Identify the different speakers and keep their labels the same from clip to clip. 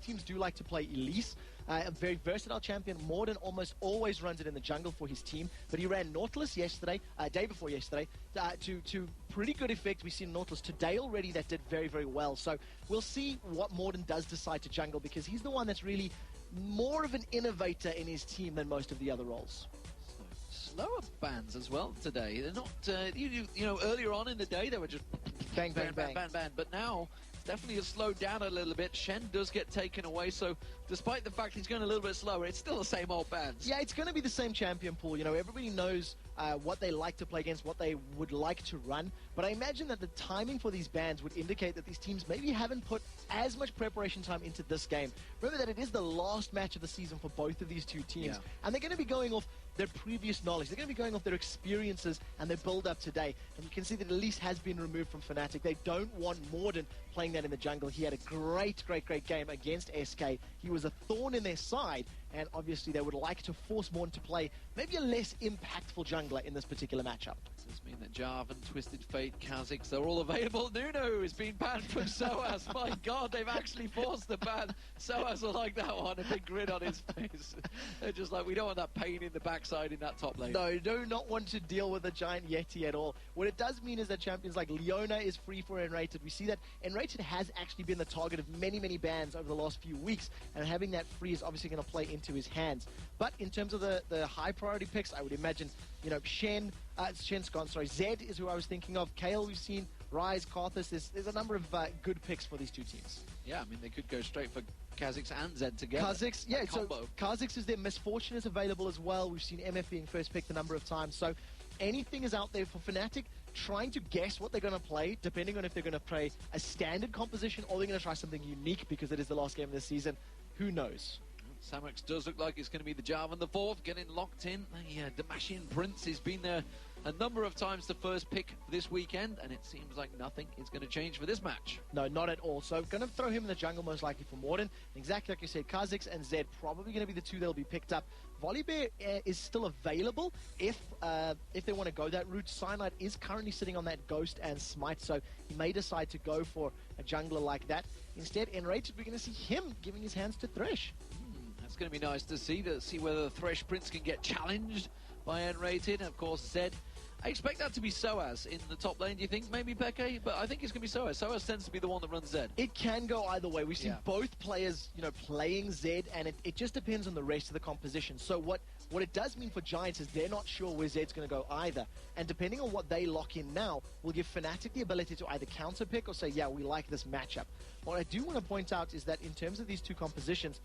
Speaker 1: both teams do like to play Elise. A very versatile champion. Morden almost always runs it in the jungle for his team, but he ran Nautilus yesterday, day before yesterday, to pretty good effect. We've seen Nautilus today already that did very, very well. So we'll see what Morden does decide to jungle, because he's the one that's really more of an innovator in his team than most of the other roles.
Speaker 2: Slower bans as well today. They're not, you know, earlier on in the day they were just
Speaker 1: bang, bang, bang,
Speaker 2: bang, bang. But now it's definitely slowed down a little bit. Shen does get taken away, so despite the fact he's going a little bit slower, it's still the same old bans.
Speaker 1: Yeah, it's going to be the same champion pool. You know, everybody knows what they like to play against, what they would like to run. But I imagine that the timing for these bans would indicate that these teams maybe haven't put as much preparation time into this game. Remember that it is the last match of the season for both of these two teams. And they're going to be going off their previous knowledge. They're going to be going off their experiences and their build-up today. And you can see that Elise has been removed from Fnatic. They don't want Morden playing that in the jungle. He had a great game against SK. He was a thorn in their side, and obviously they would like to force Morden to play maybe a less impactful jungler in this particular matchup.
Speaker 2: Does this mean that Jarvan, Twisted Fate, Kha'Zix, they're all available? Nuno is being banned from SOAS. My God, they've actually forced the ban. SOAS will like that one, a big grin on his face. They're just like, we don't want that pain in the backside in that top lane.
Speaker 1: No, do not want to deal with a giant Yeti at all. What it does mean is that champions like Leona is free for Enrated. We see that Enrated has actually been the target of many bans over the last few weeks, and having that free is obviously going to play into his hands. But in terms of the high priority picks, I would imagine, you know, Shen's gone, sorry, Zed is who I was thinking of. Kayle we've seen, Ryze, Karthus, there's a number of good picks for these two teams.
Speaker 2: Yeah, I mean, they could go straight for Kha'Zix and Zed together.
Speaker 1: Kha'Zix, yeah, so Kha'Zix is there. Misfortune is available as well. We've seen MF being first picked a number of times. So anything is out there for Fnatic, trying to guess what they're going to play, depending on if they're going to play a standard composition or they're going to try something unique because it is the last game of the season. Who knows?
Speaker 2: Samux does look like it's going to be the Jarvan the fourth, getting locked in. The Damashian Prince has been there a number of times the first pick this weekend, and it seems like nothing is going to change for this match.
Speaker 1: No, not at all. So going to throw him in the jungle most likely for Morden. Exactly like you said, Kha'Zix and Zed probably going to be the two that'll be picked up. Volibear is still available if they want to go that route. Cyanide is currently sitting on that Ghost and Smite, so he may decide to go for a jungler like that. Instead, Enrated, we're going to see him giving his hands to Thresh.
Speaker 2: That's going to be nice to see whether the Thresh Prince can get challenged by Enrated. And of course, Zed, I expect that to be SOAS in the top lane, do you think? Maybe Peke? But I think it's going to be SOAS. SOAS tends to be the one that runs Zed. It
Speaker 1: can go either way. We've seen both players, you know, playing Zed, and it just depends on the rest of the composition. So what it does mean for Giants is they're not sure where Zed's going to go either. And depending on what they lock in now, will give Fnatic the ability to either counter pick or say, yeah, we like this matchup. What I do want to point out is that in terms of these two compositions,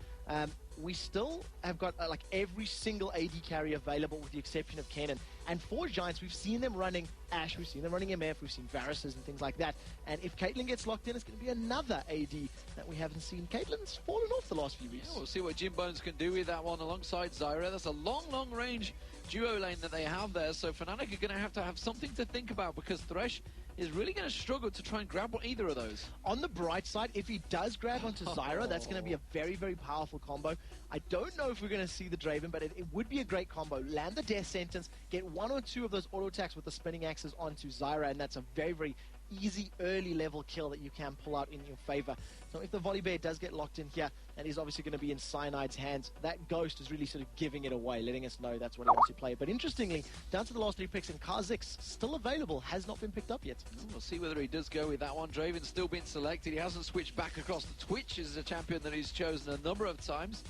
Speaker 1: we still have got like every single AD carry available with the exception of Kennen. And for Giants, we've seen them running Ashe, we've seen them running MF, we've seen Varus and things like that. And if Caitlyn gets locked in, it's going to be another AD that we haven't seen. Caitlyn's fallen off the last few weeks.
Speaker 2: Yeah, we'll see what Jim Bones can do with that one alongside Zyra. That's a long range duo lane that they have there. So Fnatic are going to have something to think about, because Thresh is really going to struggle to try and grab either of those.
Speaker 1: On the bright side, if he does grab onto Zyra, that's going to be a very powerful combo. I don't know if we're going to see the Draven, but it would be a great combo. Land the death sentence, get one or two of those auto attacks with the spinning axes onto Zyra, and that's a very easy early level kill that you can pull out in your favor. So if the Volibear does get locked in here, and is obviously going to be in Cyanide's hands, that Ghost is really sort of giving it away, letting us know that's what he wants to play. But interestingly, down to the last three picks, and Kha'Zix still available, has not been picked up yet.
Speaker 2: We'll see whether he does go with that one. Draven's still been selected. He hasn't switched back across the Twitch as a champion that he's chosen a number of times.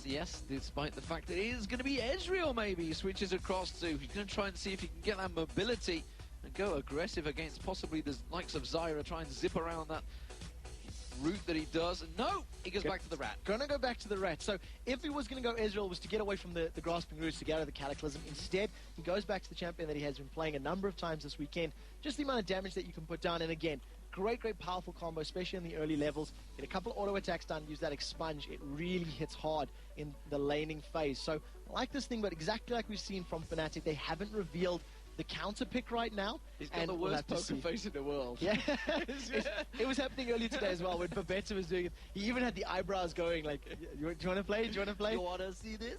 Speaker 2: Yes, despite the fact that it is going to be Ezreal maybe he switches across to. He's going to try and see if he can get that mobility and go aggressive against possibly the likes of Zyra, try and zip around that route that he does. And no, he goes back to the Rat.
Speaker 1: Gonna go back to the Rat. So if he was going to go Ezreal, was to get away from the grasping roots, to get out of the Cataclysm. Instead, he goes back to the champion that he has been playing a number of times this weekend. Just the amount of damage that you can put down, and again, great powerful combo, especially in the early levels. Get a couple of auto attacks done, use that expunge. It really hits hard in the laning phase. So I like this thing, but exactly like we've seen from Fnatic, they haven't revealed the counter pick right now.
Speaker 2: He's got the worst poker face in the world.
Speaker 1: Yeah, it was happening earlier today as well when Babetta was doing it. He even had the eyebrows going like, do you want to play? Do you want to play?
Speaker 2: You want to see this?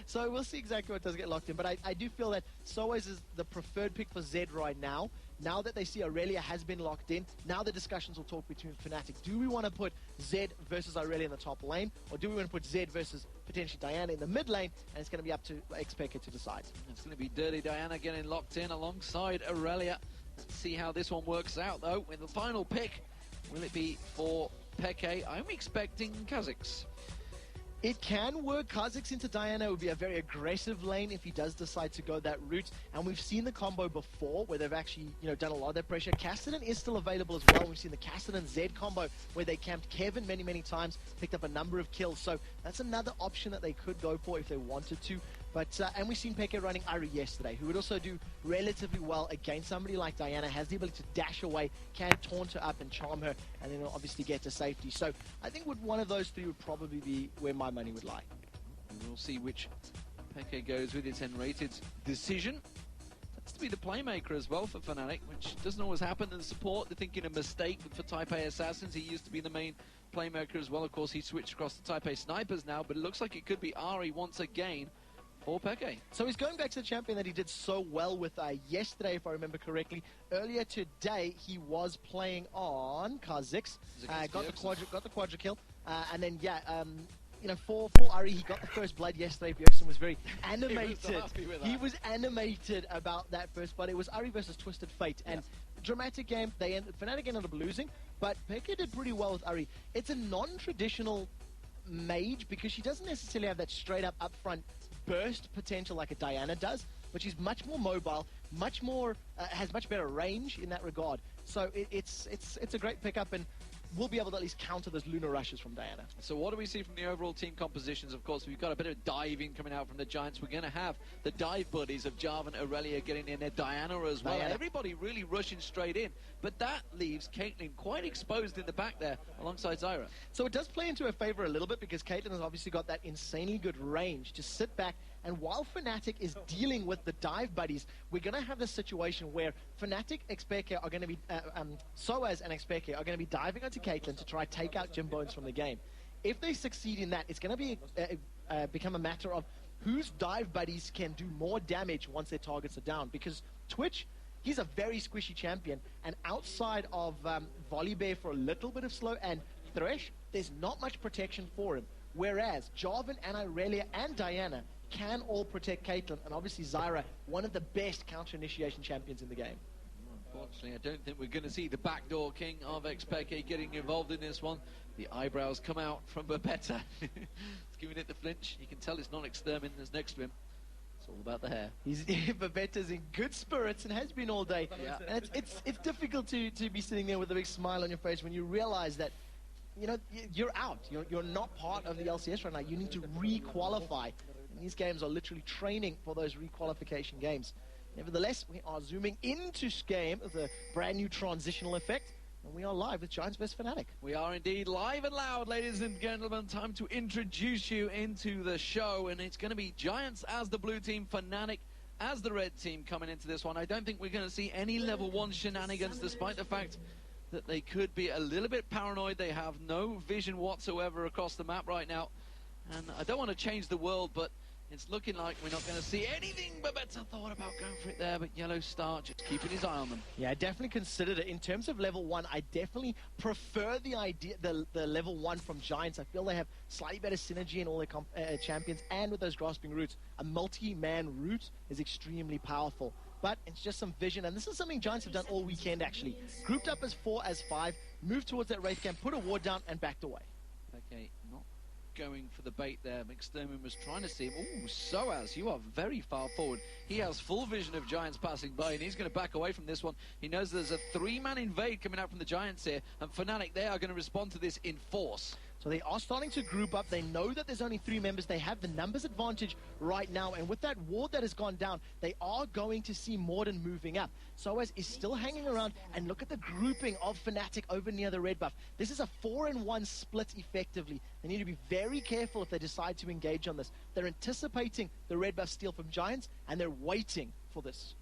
Speaker 1: So we'll see exactly what does get locked in. But I do feel that SOAS is the preferred pick for Zed right now, now that they see Aurelia has been locked in, now the discussions will talk between Fnatic. Do we want to put Zed versus Aurelia in the top lane, or do we want to put Zed versus potentially Diana in the mid lane? And it's going to be up to Xpeke to decide. It's
Speaker 2: going to be Dirty Diana getting locked in alongside Aurelia. Let's see how this one works out, though. With the final pick, will it be for Peke? I'm expecting Kha'Zix.
Speaker 1: It can work. Kha'Zix into Diana would be a very aggressive lane if he does decide to go that route. And we've seen the combo before where they've actually, done a lot of that pressure. Cassidy is still available as well. We've seen the Cassidy Zed combo where they camped Kevin many, many times, picked up a number of kills. So that's another option that they could go for if they wanted to. But and we've seen Peke running Ari yesterday, who would also do relatively well against somebody like Diana, has the ability to dash away, can taunt her up and charm her, and then obviously get to safety. So I think one of those three would probably be where my money would lie.
Speaker 2: We'll see which Peke goes with. Its N-rated decision. That's to be the playmaker as well for Fnatic, which doesn't always happen in the support. They're thinking a mistake for Type A Assassins. He used to be the main playmaker as well. Of course, he switched across to Type A Snipers now, but it looks like it could be Ari once again. Or Peke.
Speaker 1: So he's going back to the champion that he did so well with yesterday, if I remember correctly. Earlier today, he was playing on Kha'Zix. Got the quadra kill. And then, for Ari, he got the first blood yesterday. Bjergsen was very animated. He was animated about that first blood. It was Ari versus Twisted Fate. And dramatic game. Fnatic ended up losing. But Peke did pretty well with Ari. It's a non-traditional mage because she doesn't necessarily have that straight-up upfront burst potential like a Diana does, but she's much more mobile, much more has much better range in that regard. So it's a great pickup, and we'll be able to at least counter those lunar rushes from Diana.
Speaker 2: So what do we see from the overall team compositions? Of course, we've got a bit of diving coming out from the Giants. We're going to have the dive buddies of Jarvan, Aurelia getting in there, Diana as well. Everybody really rushing straight in, but that leaves Caitlyn quite exposed in the back there alongside Zyra.
Speaker 1: So it does play into her favor a little bit because Caitlyn has obviously got that insanely good range to sit back. And while Fnatic is dealing with the dive buddies, we're going to have this situation where Fnatic, Xpeke are going to be, Soaz and Xpeke are going to be diving onto Caitlyn to try to take out Jim Bones from the game. If they succeed in that, it's going to be become a matter of whose dive buddies can do more damage once their targets are down. Because Twitch, he's a very squishy champion, and outside of Volibear for a little bit of slow and Thresh, there's not much protection for him. Whereas Jarvan and Aurelia and Diana can all protect Caitlyn, and obviously Zyra, one of the best counter-initiation champions in the game.
Speaker 2: Unfortunately, I don't think we're going to see the backdoor king of Xpeke getting involved in this one. The eyebrows come out from Babetta. It's giving it the flinch. You can tell it's not extermin that's next to him. It's all about the hair.
Speaker 1: Babetta's in good spirits and has been all day. Yeah. And it's difficult to be sitting there with a big smile on your face when you realize that you're out. You're not part of the LCS right now. You need to re-qualify. And these games are literally training for those re-qualification games. Nevertheless, we are zooming into game with a brand new transitional effect. And we are live with Giants vs Fnatic.
Speaker 2: We are indeed live and loud, ladies and gentlemen. Time to introduce you into the show. And it's going to be Giants as the blue team, Fnatic as the red team coming into this one. I don't think we're going to see any level 1 shenanigans, despite the fact that they could be a little bit paranoid. They have no vision whatsoever across the map right now. And I don't want to change the world, but it's looking like we're not going to see anything. Babetta thought about going for it there, but Yellow Star just keeping his eye on them.
Speaker 1: Yeah, I definitely considered it. In terms of level 1, I definitely prefer the level 1 from Giants. I feel they have slightly better synergy in all their champions, and with those grasping roots, a multi-man route is extremely powerful. But it's just some vision, and this is something Giants have done all weekend, actually. Grouped up as 4 as 5, moved towards that Wraith camp, put a ward down, and backed away.
Speaker 2: Okay, not going for the bait there. McSturman was trying to see him. Ooh, Soaz, you are very far forward. He has full vision of Giants passing by, and he's going to back away from this one. He knows there's a 3-man invade coming out from the Giants here, and Fnatic, they are going to respond to this in force.
Speaker 1: So they are starting to group up. They know that there's only 3 members. They have the numbers advantage right now. And with that ward that has gone down, they are going to see Morden moving up. Soaz is still hanging around. And look at the grouping of Fnatic over near the red buff. This is a 4-in-1 split effectively. They need to be very careful if they decide to engage on this. They're anticipating the red buff steal from Giants, and they're waiting for this.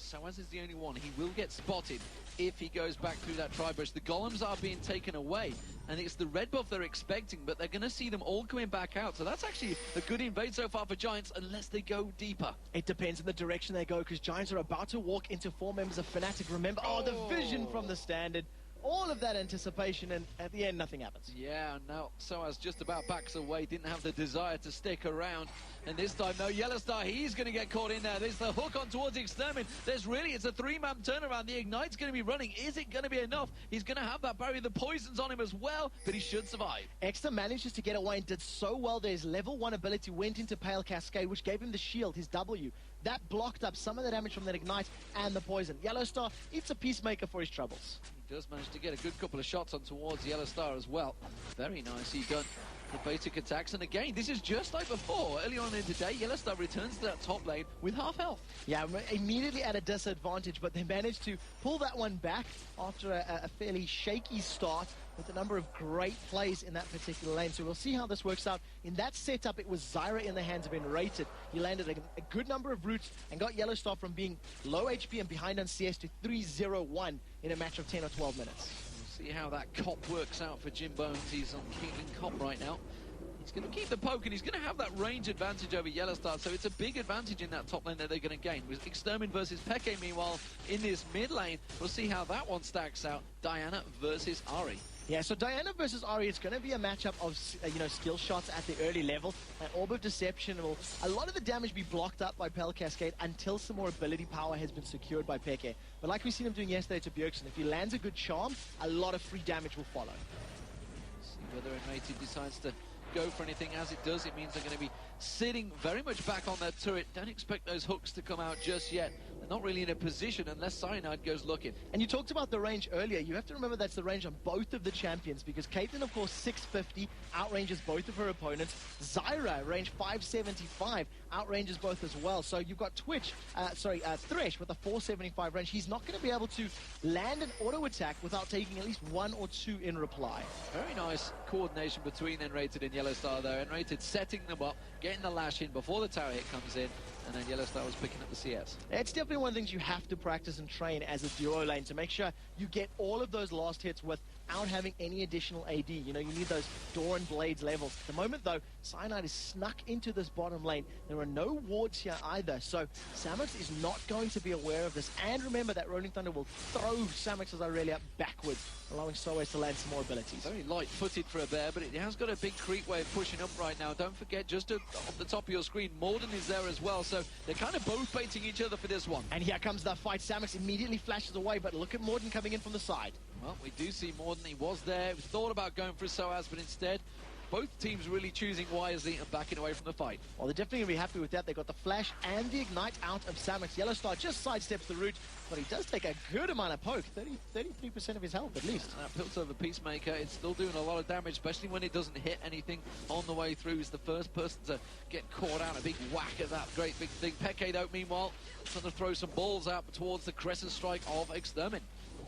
Speaker 2: Soaz is the only one. He will get spotted if he goes back through that tri-bush. The golems are being taken away, and it's the red buff they're expecting, but they're going to see them all coming back out. So that's actually a good invade so far for Giants, unless they go deeper.
Speaker 1: It depends on the direction they go, because Giants are about to walk into 4 members of Fnatic. Remember, the vision from the standard. All of that anticipation, and at the end, nothing happens.
Speaker 2: Yeah, now Soaz just about backs away, didn't have the desire to stick around. And this time, no, Yellowstar, he's going to get caught in there. There's the hook on towards Extermin. It's a 3-man turnaround. The Ignite's going to be running. Is it going to be enough? He's going to have that barrier. The poison's on him as well, but he should survive.
Speaker 1: Exter manages to get away and did so well there. His level 1 ability went into Pale Cascade, which gave him the shield, his W. That blocked up some of the damage from that Ignite and the poison. Yellowstar, it's a peacemaker for his troubles.
Speaker 2: He does manage to get a good couple of shots on towards Yellowstar as well. Very nicely done. The basic attacks, and again, this is just like before. Early on in the day, Yellowstar returns to that top lane with half health.
Speaker 1: Yeah, immediately at a disadvantage, but they managed to pull that one back after a fairly shaky start with a number of great plays in that particular lane. So we'll see how this works out. In that setup, it was Zyra in the hands of Enrated. He landed a good number of roots and got Yellowstar from being low HP and behind on CS to 3-0-1 in a match of 10 or 12 minutes.
Speaker 2: See how that cop works out for Jim Bones. He's on Caitlyn cop right now. He's going to keep the poke, and he's going to have that range advantage over Yellowstar, so it's a big advantage in that top lane that they're going to gain. With Extermin versus Peke, meanwhile, in this mid lane, we'll see how that one stacks out. Diana versus Ahri.
Speaker 1: Yeah, so Diana versus Ahri, it's going to be a matchup of, skill shots at the early level. An Orb of Deception will, a lot of the damage be blocked up by Pale Cascade until some more ability power has been secured by Peke. But like we've seen him doing yesterday to Bjergsen, if he lands a good charm, a lot of free damage will follow.
Speaker 2: See whether Enrated decides to go for anything. As it does, it means they're going to be sitting very much back on their turret. Don't expect those hooks to come out just yet. They're not really in a position unless Cyanide goes looking.
Speaker 1: And you talked about the range earlier. You have to remember that's the range on both of the champions, because Caitlyn, of course, 650, outranges both of her opponents. Zyra, range 575, outranges both as well. So you've got Thresh with a 475 range. He's not going to be able to land an auto attack without taking at least 1 or 2 in reply.
Speaker 2: Very nice coordination between Enrated and Yellowstar there. Enrated setting them up, getting the lash in before the tower hit comes in, and then Yellowstar was picking up the CS.
Speaker 1: It's definitely one of the things you have to practice and train as a duo lane to make sure you get all of those last hits without having any additional AD. You need those Door and Blades levels. At the moment, though, Cyanide is snuck into this bottom lane. There are no wards here either, so Samux is not going to be aware of this. And remember that Rolling Thunder will throw Samux's Aurelia backwards, allowing Soaz to land some more abilities.
Speaker 2: Very light-footed for a bear, but it has got a big creep wave pushing up right now. Don't forget, just off the top of your screen, Morden is there as well, so they're kind of both baiting each other for this one.
Speaker 1: And here comes the fight. Samux immediately flashes away, but look at Morden coming in from the side.
Speaker 2: Well, we do see Morden. He was there. He thought about going for Soaz, but instead, both teams really choosing wisely and backing away from the fight.
Speaker 1: Well, they're definitely going to be happy with that. They got the flash and the ignite out of Samux. Yellowstar just sidesteps the route, but he does take a good amount of poke, 33% of his health at least.
Speaker 2: That Piltover Peacemaker, it's still doing a lot of damage, especially when it doesn't hit anything on the way through. He's the first person to get caught out. A big whack at that great big thing. Peke, though, meanwhile, trying to throw some balls out towards the Crescent Strike of Extermin.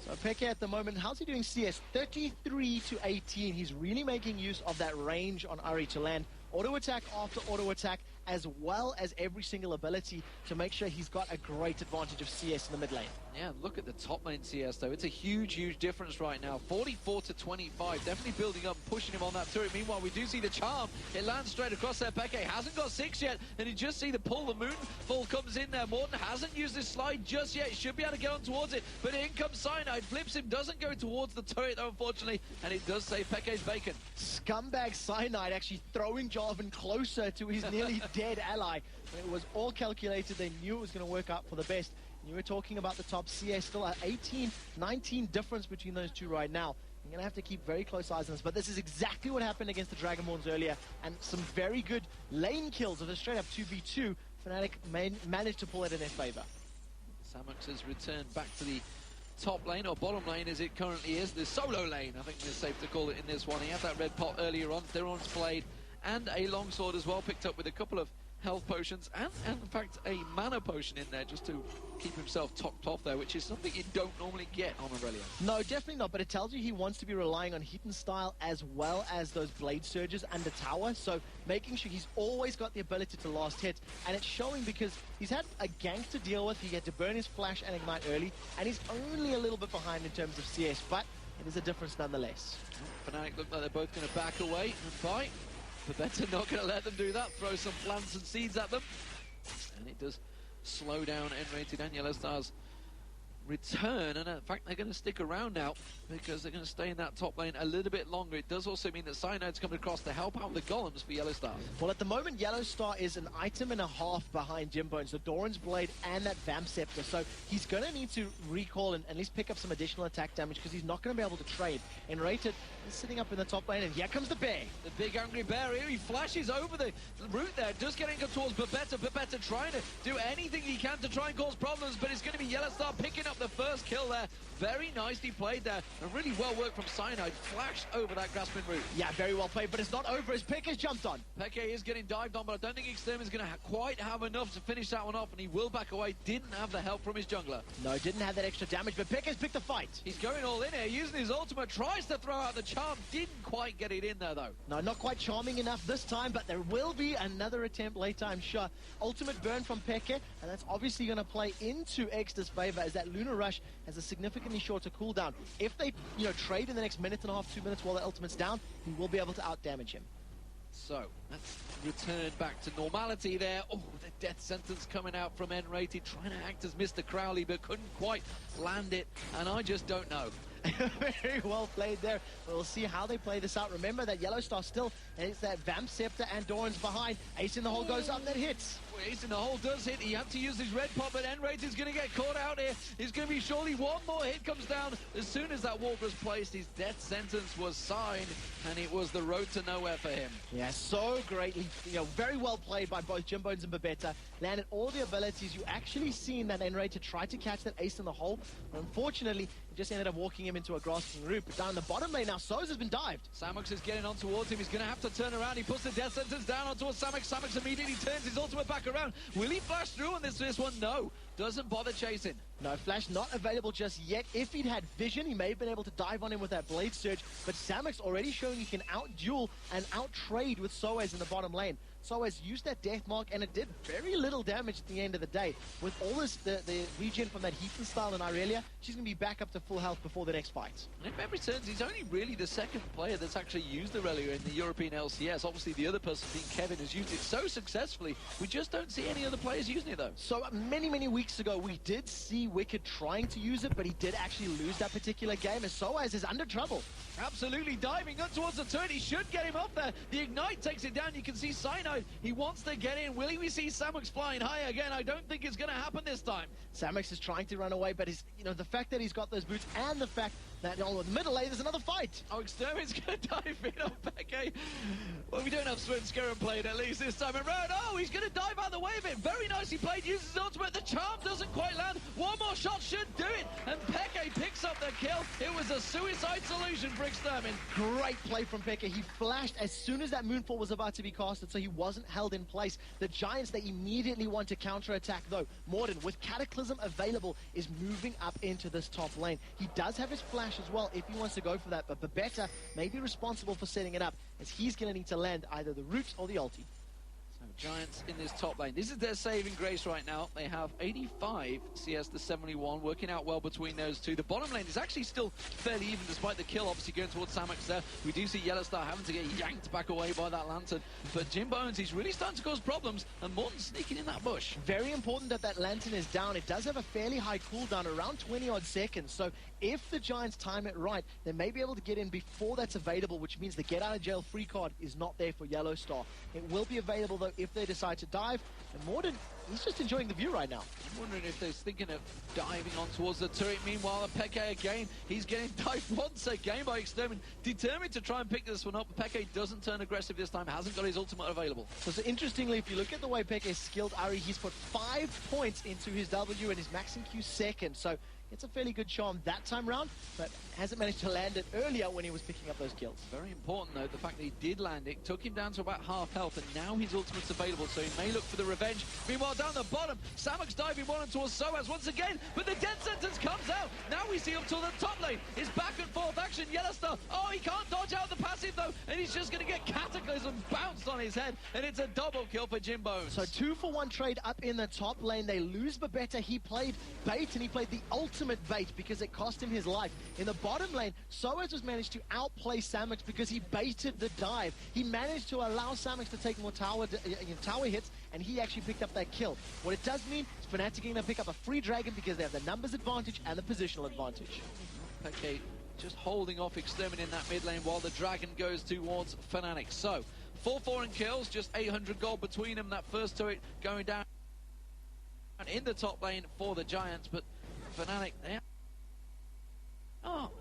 Speaker 1: So Peke at the moment, how's he doing CS? 33 to 18. He's really making use of that range on Ahri to land auto attack after auto attack, as well as every single ability to make sure he's got a great advantage of CS in the mid lane.
Speaker 2: Yeah, look at the top lane CS though. It's a huge difference right now. 44 to 25, definitely building up, pushing him on that turret. Meanwhile, we do see the charm. It lands straight across there. Peke hasn't got 6 yet, and you just see the pull. The Moonfall comes in there. Morton hasn't used his slide just yet. He should be able to get on towards it, but in comes Cyanide, flips him, doesn't go towards the turret though, unfortunately, and it does save Peke's bacon.
Speaker 1: Scumbag Cyanide actually throwing Jarvan closer to his nearly dead ally. It was all calculated. They knew it was going to work out for the best. You were talking about the top CS, still at 18, 19 difference between those two right now. You're going to have to keep very close eyes on this, but this is exactly what happened against the Dragonborns earlier, and some very good lane kills of a straight-up 2v2. Fnatic managed to pull it in their favor.
Speaker 2: Samux has returned back to the top lane, or bottom lane as it currently is, the solo lane, I think it's safe to call it in this one. He had that red pot earlier on, Theron's played, and a longsword as well, picked up with a couple of health potions and in fact a mana potion in there just to keep himself topped off there, which is something you don't normally get on Aurelia.
Speaker 1: No, definitely not, but it tells you he wants to be relying on hit and style as well as those blade surges under tower, so making sure he's always got the ability to last hit, and it's showing because he's had a gank to deal with. He had to burn his flash and ignite early, and he's only a little bit behind in terms of CS, but it is a difference nonetheless.
Speaker 2: Fnatic look like they're both going to back away and fight. Babetta not going to let them do that. Throw some plants and seeds at them. And it does slow down N-Rated and Yellowstar's return. And in fact, they're going to stick around now because they're going to stay in that top lane a little bit longer. It does also mean that Cyanide's coming across to help out the golems for Yellowstar.
Speaker 1: Well, at the moment, Yellowstar is an item and a half behind Jimbones, the Doran's Blade and that Vamp Scepter. So he's going to need to recall and at least pick up some additional attack damage because he's not going to be able to trade. N-Rated is sitting up in the top lane, and here comes the bear.
Speaker 2: The big angry bear here. He flashes over the route there, just getting towards Babetta. Babetta trying to do anything he can to try and cause problems, but it's going to be Yellowstar picking up the first kill there. Very nicely played there, and really well worked from Cyanide. Flashed over that grasping route.
Speaker 1: Yeah, very well played, but it's not over as Pekka's jumped on.
Speaker 2: Pekka is getting dived on, but I don't think Extermin's going to quite have enough to finish that one off, and he will back away. Didn't have the help from his jungler.
Speaker 1: No, didn't have that extra damage, but Pekka's picked the fight.
Speaker 2: He's going all in here, using his ultimate, tries to throw out the charm. Didn't quite get it in there, though.
Speaker 1: No, not quite charming enough this time, but there will be another attempt later, I'm sure. Ultimate burn from Pekka, and that's obviously going to play into Exter's favor as that Lunar Rush has a significantly shorter cooldown. If they, trade in the next minute and a half, 2 minutes while the ultimate's down, he will be able to out-damage him.
Speaker 2: So, let's return back to normality there. Oh, the death sentence coming out from N-Rated, trying to act as Mr. Crowley, but couldn't quite land it, and I just don't know.
Speaker 1: Very well played there. We'll see how they play this out. Remember that Yellowstar still, and it's that Vamp Scepter and Doran's behind. Ace in the hole goes up, that hits.
Speaker 2: Well, Ace in the hole does hit. He had to use his red pop, but N-Rated is going to get caught out here. It's going to be surely one more hit comes down. As soon as that walk was placed, his death sentence was signed, and it was the road to nowhere for him.
Speaker 1: Yeah, so greatly, very well played by both Jimbones and Babetta. Landed all the abilities. You actually seen that N-Rated try to catch that Ace in the hole, but unfortunately, he just ended up walking him into a grasping root. But down the bottom lane now, Soz has been dived.
Speaker 2: Samux is getting on towards him. He's going to have to turn around. He puts the death sentence down onto a Samux. Samux immediately turns his ultimate back around. Will he flash through on this one? No. Doesn't bother chasing.
Speaker 1: No, flash not available just yet. If he'd had vision, he may have been able to dive on him with that blade surge. But Samux already showing he can out-duel and out-trade with Soaz in the bottom lane. Soaz used that death mark, and it did very little damage at the end of the day. With all this, the regen from that Heathen style in Irelia, she's going to be back up to full health before the next fight.
Speaker 2: And if memory serves, he's only really the second player that's actually used Aurelia in the European LCS. Obviously, the other person being Kevin has used it so successfully. We just don't see any other players using it, though.
Speaker 1: So many, many weeks ago, we did see Wicked trying to use it, but he did actually lose that particular game, and Soaz is under trouble.
Speaker 2: Absolutely diving up towards the turn. He should get him up there. The Ignite takes it down. You can see Cyanide. He wants to get in. Will we see Samux flying high again? I don't think it's going to happen this time.
Speaker 1: Samux is trying to run away, but the fact that he's got those boots and the fact that on the middle lane, there's another fight.
Speaker 2: Oh, Extermin's going to dive in on Pekka. Well, we don't have Swin Scarum played at least this time around. Oh, he's going to dive out of the way of it. Very nicely played. Uses his ultimate. The charm doesn't quite land. One more shot should do it. And Pekka picks up the kill. It was a suicide solution for Extermin.
Speaker 1: Great play from Pekka. He flashed as soon as that Moonfall was about to be casted, so he wasn't held in place. The Giants, they immediately want to counterattack, though. Morden, with Cataclysm available, is moving up into this top lane. He does have his flash as well if he wants to go for that, but Babetta may be responsible for setting it up, as he's going to need to land either the roots or the ulti.
Speaker 2: Giants in this top lane. This is their saving grace right now. They have 85 CS to 71, working out well between those two. The bottom lane is actually still fairly even, despite the kill obviously going towards Samux there. We do see Yellowstar having to get yanked back away by that lantern. But Jimbones, he's really starting to cause problems, and Morton's sneaking in that bush.
Speaker 1: Very important that that lantern is down. It does have a fairly high cooldown, around 20-odd seconds. So if the Giants time it right, they may be able to get in before that's available, which means the get-out-of-jail-free card is not there for Yellowstar. It will be available, though, if they decide to dive. And Morden, he's just enjoying the view right now.
Speaker 2: I'm wondering if they're thinking of diving on towards the turret. Meanwhile, Pekka again, he's getting dived once again by Extermin. Determined to try and pick this one up. Pekka doesn't turn aggressive this time, hasn't got his ultimate available.
Speaker 1: So interestingly, if you look at the way Pekka is skilled, Ari, he's put 5 points into his W and his max in Q second. So Gets a fairly good charm that time round, but hasn't managed to land it earlier when he was picking up those kills.
Speaker 2: Very important, though, the fact that he did land it, took him down to about half health, and now his ultimate's available, so he may look for the revenge. Meanwhile, down the bottom, Samux diving one towards Soaz once again, but the death sentence comes out. Now we see up till the top lane. It's back and forth action. Yellowstar, oh, he can't dodge out the passive, though, and he's just going to get Cataclysm bounced on his head, and it's a double kill for Jimbones.
Speaker 1: So 2-for-1 trade up in the top lane. They lose Babetta. He played bait, and he played the ultimate bait because it cost him his life. In the bottom lane, Soaz was managed to outplay Samux because he baited the dive. He managed to allow Samux to take more tower hits, and he actually picked up that kill. What it does mean is Fnatic are going to pick up a free dragon because they have the numbers advantage and the positional advantage.
Speaker 2: Okay, just holding off Extermin in that mid lane while the dragon goes towards Fnatic. So, 4-4 in kills, just 800 gold between them. That first turret going down in the top lane for the Giants, but Fnatic, they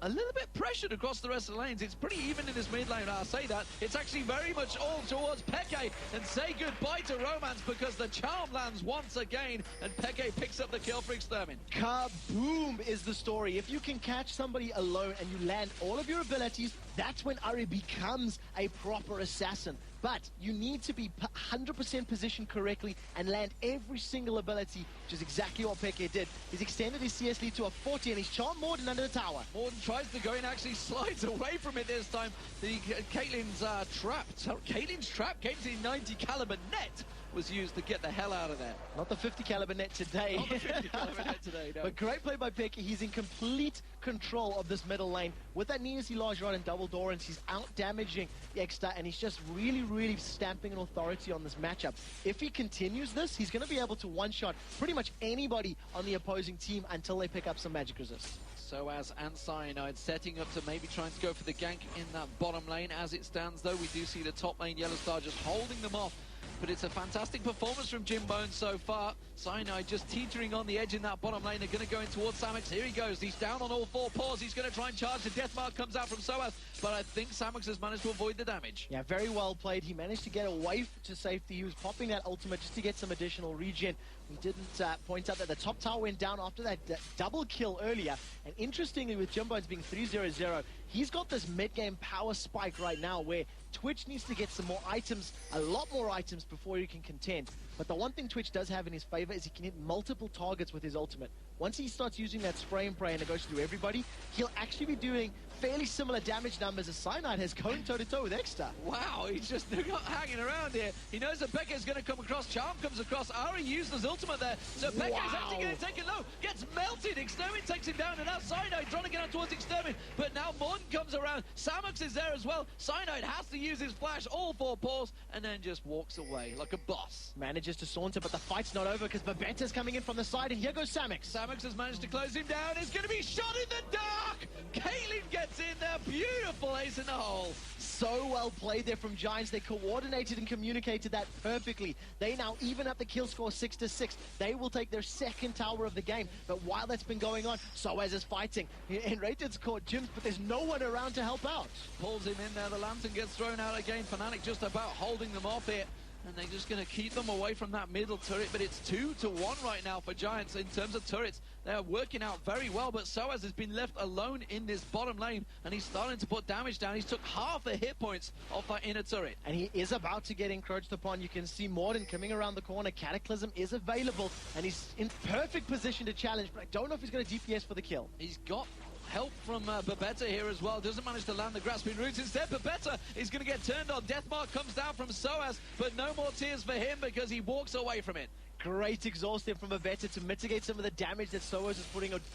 Speaker 2: a little bit pressured across the rest of the lanes. It's pretty even in this mid lane, I'll say that. It's actually very much all towards Peke, and say goodbye to Romance because the charm lands once again, and Peke picks up the kill for Extermin.
Speaker 1: Kaboom is the story. If you can catch somebody alone and you land all of your abilities, that's when Ari becomes a proper assassin. But you need to be 100% positioned correctly and land every single ability, which is exactly what Peke did. He's extended his CS lead to a 40 and he's charmed Morden under the tower.
Speaker 2: Morden tries to go in, actually slides away from it this time. The Caitlyn's trap. Caitlyn's trap came to the 90 caliber net. Was used to get the hell out of there.
Speaker 1: Not the 50 caliber net today.
Speaker 2: Not the 50 caliber net today, no.
Speaker 1: But great play by Peke. He's in complete control of this middle lane. With that Nina large rod and double Dorans, he's out damaging Exta, and he's just really stamping an authority on this matchup. If he continues this, he's going to be able to one-shot pretty much anybody on the opposing team until they pick up some magic resist.
Speaker 2: Soaz and Cyanide setting up to maybe trying to go for the gank in that bottom lane. As it stands, though, we do see the top lane Yellowstar just holding them off. But it's a fantastic performance from Jimbones so far. Cyanide just teetering on the edge in that bottom lane. They're going to go in towards Samux. Here he goes. He's down on all 4 paws. He's going to try and charge. The death mark comes out from Soaz. But I think Samux has managed to avoid the damage.
Speaker 1: Yeah, very well played. He managed to get away to safety. He was popping that ultimate just to get some additional regen. He didn't point out that the top tower went down after that double kill earlier. And interestingly, with Jimbones being 3-0-0, he's got this mid-game power spike right now where Twitch needs to get some more items, a lot more items before he can contend. But the one thing Twitch does have in his favor is he can hit multiple targets with his ultimate. Once he starts using that spray and pray and it goes through everybody, he'll actually be doing fairly similar damage numbers as Cyanide has going toe-to-toe with Exta.
Speaker 2: Wow, he's just not hanging around here. He knows that Peke is going to come across. Charm comes across. Ari used his ultimate there. So Peke is actually going to take it low. Gets melted. Extermin takes him down, and now Cyanide trying to get on towards Extermin. But now Morden comes around. Samux is there as well. Cyanide has to use his flash, all 4 paws, and then just walks away like a boss.
Speaker 1: Manages to saunter, but the fight's not over because Babetta's coming in from the side, and here goes Samux.
Speaker 2: Samux has managed to close him down. He's going to be shot in the dark. Caitlyn gets in there. Beautiful ace in the hole.
Speaker 1: So well played there from Giants. They coordinated and communicated that perfectly. They now even up the kill score 6-6. They will take their second tower of the game. But while that's been going on, Soaz is fighting. And Rated's caught Jims, but there's no one around to help out.
Speaker 2: Pulls him in there. The lantern gets thrown out again. Fnatic just about holding them off here. And they're just going to keep them away from that middle turret. But it's 2-1 right now for Giants in terms of turrets. They're working out very well, but Soaz has been left alone in this bottom lane, and he's starting to put damage down. He's took half the hit points off that inner turret.
Speaker 1: And he is about to get encroached upon. You can see Morden coming around the corner. Cataclysm is available, and he's in perfect position to challenge, but I don't know if he's going to DPS for the kill.
Speaker 2: He's got help from Babetta here as well. Doesn't manage to land the grasping roots. Instead, Babetta is going to get turned on. Deathmark comes down from Soaz, but no more tears for him because he walks away from it.
Speaker 1: Great exhaust there from Babetta to mitigate some of the damage that Soaz is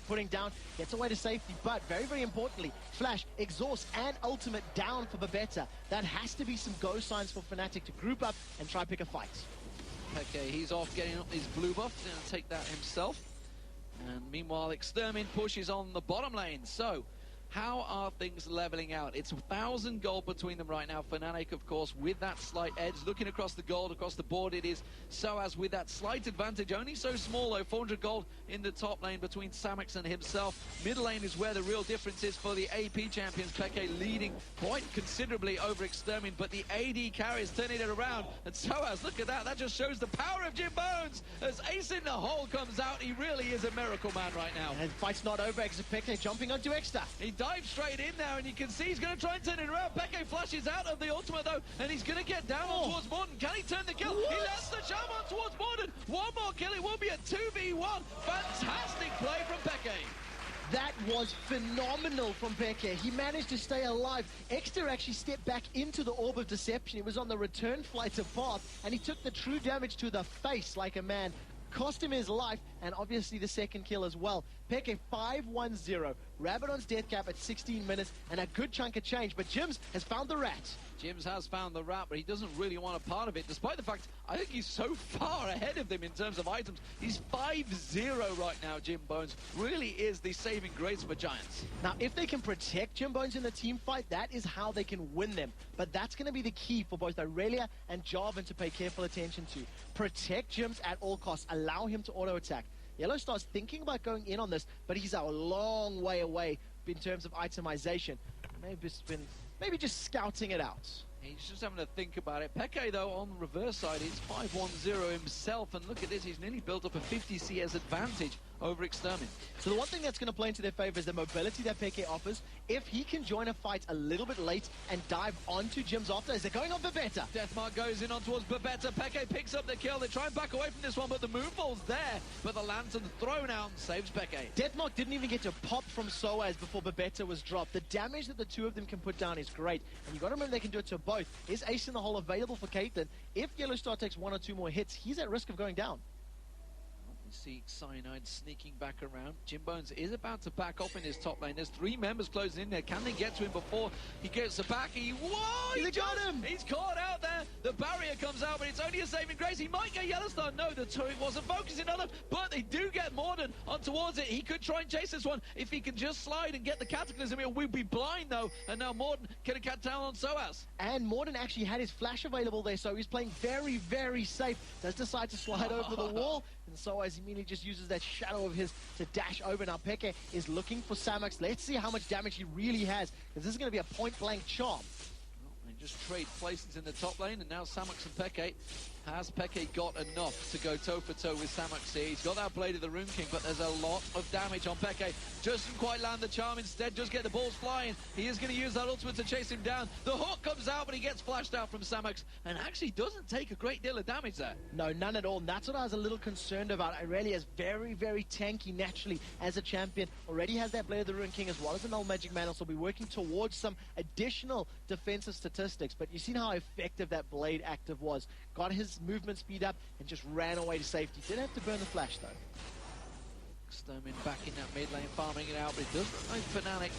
Speaker 1: putting down. Gets away to safety, but very importantly, flash, exhaust, and ultimate down for Babetta. That has to be some go signs for Fnatic to group up and try pick a fight.
Speaker 2: Okay, he's off getting up his blue buff. He's going to take that himself. And meanwhile, Extermin pushes on the bottom lane. So, How are things leveling out? It's 1,000 gold between them right now. Fnatic, of course, with that slight edge. Looking across the gold, across the board, it is Soaz with that slight advantage. Only so small, though. 400 gold in the top lane between Samux and himself. Mid lane is where the real difference is for the AP champions. Peke leading quite considerably over Extermin, but the AD carries turning it around. And Soaz, look at that. That just shows the power of Jim Bones. As Ace in the Hole comes out, he really is a miracle man right now.
Speaker 1: And fight's not over. Peke jumping onto Exter.
Speaker 2: He dives straight in there, and you can see he's going to try and turn it around. Peke flashes out of the ultimate, though, and he's going to get down on towards Morden. Can he turn the kill?
Speaker 1: What?
Speaker 2: He lets the jump on towards Morden. One more kill. It will be a 2v1. Fantastic play from Peke.
Speaker 1: That was phenomenal from Peke. He managed to stay alive. Exter actually stepped back into the Orb of Deception. He was on the return flight to Path, and he took the true damage to the face like a man. Cost him his life, and obviously the second kill as well. Peke 5-1-0. Rabadon's death cap at 16 minutes, and a good chunk of change, but Jims has found the rat.
Speaker 2: Jims has found the rat, but he doesn't really want a part of it, despite the fact I think he's so far ahead of them in terms of items. He's 5-0 right now, Jim Bones. Really is the saving grace for Giants.
Speaker 1: Now, if they can protect Jim Bones in the team fight, that is how they can win them. But that's going to be the key for both Aurelia and Jarvan to pay careful attention to. Protect Jims at all costs. Allow him to auto-attack. Yellowstar's thinking about going in on this, but he's a long way away in terms of itemization. Maybe just scouting it out.
Speaker 2: He's just having to think about it. Peke, though, on the reverse side, he's 5-1-0 himself. And look at this, he's nearly built up a 50 CS advantage over Extermin.
Speaker 1: So the one thing that's going to play into their favor is the mobility that Peke offers. If he can join a fight a little bit late and dive onto Jims after, as they're going on Babetta.
Speaker 2: Deathmark goes in on towards Babetta. Peke picks up the kill. They try and back away from this one, but the moonfall's there. But the lantern thrown out and saves Peke.
Speaker 1: Deathmark didn't even get to pop from Soaz before Babetta was dropped. The damage that the two of them can put down is great. And you've got to remember they can do it to both. Is Ace in the Hole available for Caitlyn? If Yellowstar takes one or two more hits, he's at risk of going down.
Speaker 2: You see Cyanide sneaking back around. Jim Bones is about to back off in his top lane. There's 3 members closing in there. Can they get to him before he gets the back? Whoa!
Speaker 1: He got him!
Speaker 2: He's caught out there. The barrier comes out, but it's only a saving grace. He might get Yellowstar. No, the turret wasn't focusing on him, but they do get Morden on towards it. He could try and chase this one if he can just slide and get the Cataclysm. He'll be blind, though, and now Morden can cut down on Soaz.
Speaker 1: And Morden actually had his flash available there, so he's playing very, very safe. Does decide to slide over the wall, and Soaz immediately just uses that shadow of his to dash over. Now Peke is looking for Samux. Let's see how much damage he really has, because this is going to be a point-blank charm.
Speaker 2: They just trade places in the top lane, and now Samux and Peke. Has Peke got enough to go toe-for-toe with Samux here? He's got that Blade of the Rune King, but there's a lot of damage on Peke. Doesn't quite land the charm, instead just get the balls flying. He is going to use that ultimate to chase him down. The hook comes out, but he gets flashed out from Samux, and actually doesn't take a great deal of damage there.
Speaker 1: No, none at all, and that's what I was a little concerned about. Aurelia is very, very tanky naturally as a champion. Already has that Blade of the Rune King as well as an old Magic Man, so will be working towards some additional defensive statistics. But you've seen how effective that Blade active was. Got his movement speed up and just ran away to safety. Didn't have to burn the flash, though.
Speaker 2: Extermin back in that mid lane, farming it out, but it does look like Fnatic.